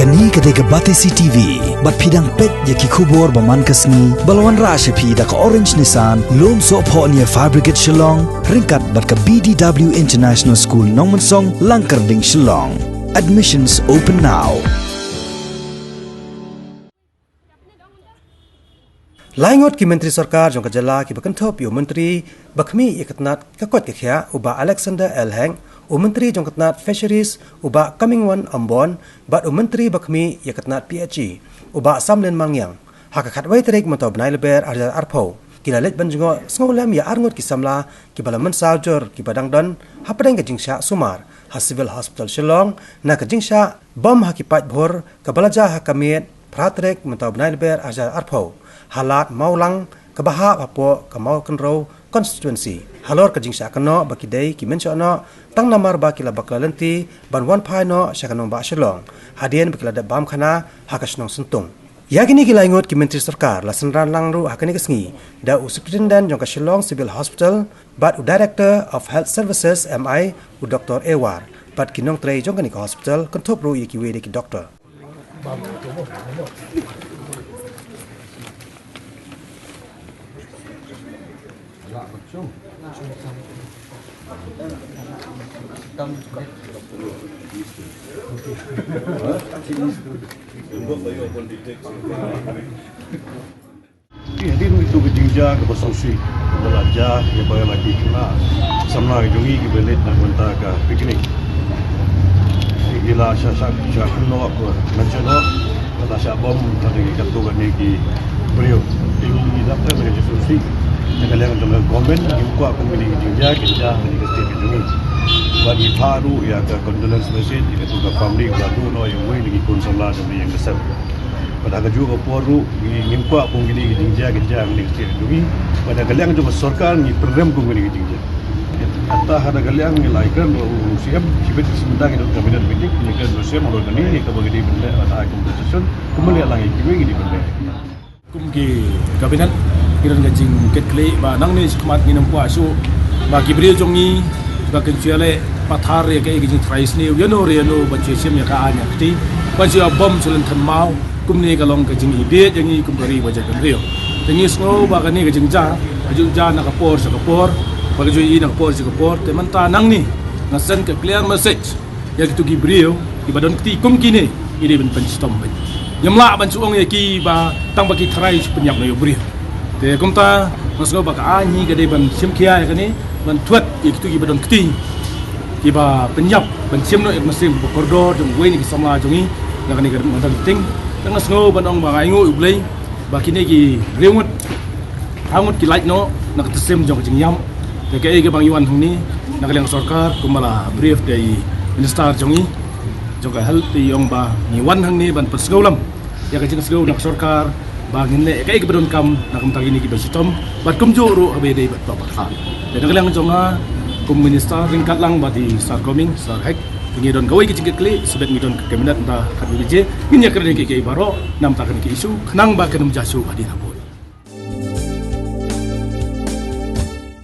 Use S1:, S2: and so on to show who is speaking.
S1: Kani kadega Batesi TV, bat pidang pet yaki kubor baman kasni, balawan rasha pi da ka orange nisan, lom so po niya Fabricate Shillong, ringkat bat ka BDW International School Nong Mynsong, Langkarding Shillong. Admissions open now.
S2: Leit ki Myntri Sorkar Jngoh jala ki bakantop yo Myntri bakmi ikatnat kakot kekya uba Alexander Elheng Myntri Jongkatnat Fisheries uba Coming One Ambon bat Myntri bakmi ikatnat PhD uba Samlen Mangyang hakakat wai terik mantau benai leber arja arpo kila Leit Jngoh sngolem ya arngut ki samla ki bala Menshohnoh jor ki badang don hapadang ke Jingshah Sumar ha Civil Hospital Shillong na ke Jingshah bom hakipat bhor ka balaja hakamit pratrek mantau benai leber arja arpo halat maulang kebaha apo kemau kenro constituency halor ke Jingshah Kynnoh baki dei ki Menshohnoh tang namar ba kila bakla lenti ban wan phai no shakanong ba Shillong hadien bakila da bam khana hakasnong sentung yakini kila ingot ki Myntri Sorkar la senran langru hakani kesngi da superintendent Jongka Shillong Civil Hospital bat director of health services MI Dr Ewar bat kinong trei jongkani ka hospital kontop ru yaki we ki doctor
S3: Jadi itu Jingshah ke Bersusi, belajar yang bayar lagi kena sama jungi ke Leit nak mentah ke piknik. Gila syak Kynnoh aku Menshohnoh, kata syak bom tadi katukan ni ki beliau. Ini dapat bagi Bersusi. Kalian untuk government juga aku milih Jingshah ni ke state jungi. Bagi baru ya ke condolence message itu ke family baru no yang way ni kun samla ni yang besar. Pada juga poru ngimpa pun gini Jingshah ni state jungi. Pada kalian juga Sorkar ni program pun gini Jingshah. Atau ada kalian ni laikan siap sibet sebentar kita kabinet meeting ni kan siap malu ni ke bagi benda atau compensation kembali lagi gini benda.
S4: Kumki kabinet kiran gajing ketkle ba nang ni skmat nginam puasu ba kibriyo jongi ba kenciale pathar ya kai gajing thrais ni yano reno ba chesim ya ka anya ti ba ji bom sulen than mau kumni kalong gajing ibe jangi kumkari ba jagan rio tengi sno ba kani gajing ja aju ja na kapor sa kapor ba gajui na kapor sa kapor te manta nang ni nasan ka clear message ya gitu kibriyo ibadon ti kumki ni ini ben penstom ba yamla ban suong ya ki ba tang ba ki thrais penyap no yo brio te kumta masgo baka ani gade ban simkia ya kani ban tuat itu ki badon kti ki ba penyap ban simno ek masim koridor jong we ni ki samla jongi na kani gade mantan ting tang masgo ban ong ba ngu ublei ba kini ki reungut hangut ki light no na ktesim jong jing yam te ke ge bang yuan hungni na kaliang Sorkar kumala brief dei minister jongi jong hal ti ong ba ni wan hangni ban pasgolam ya ka jing sgo nak Sorkar bangin ne kai kebedon kam nak mentang ini kita sitom bat kumjuru abede bat bapak kha dan kalang jonga kum minister ringkat lang bati sar coming sar hek tingi don gawai kicing kli sebet ngidon kabinet ta khat bije minya kerne ke baro nam ta kan ki isu khnang ba kanum jasu adina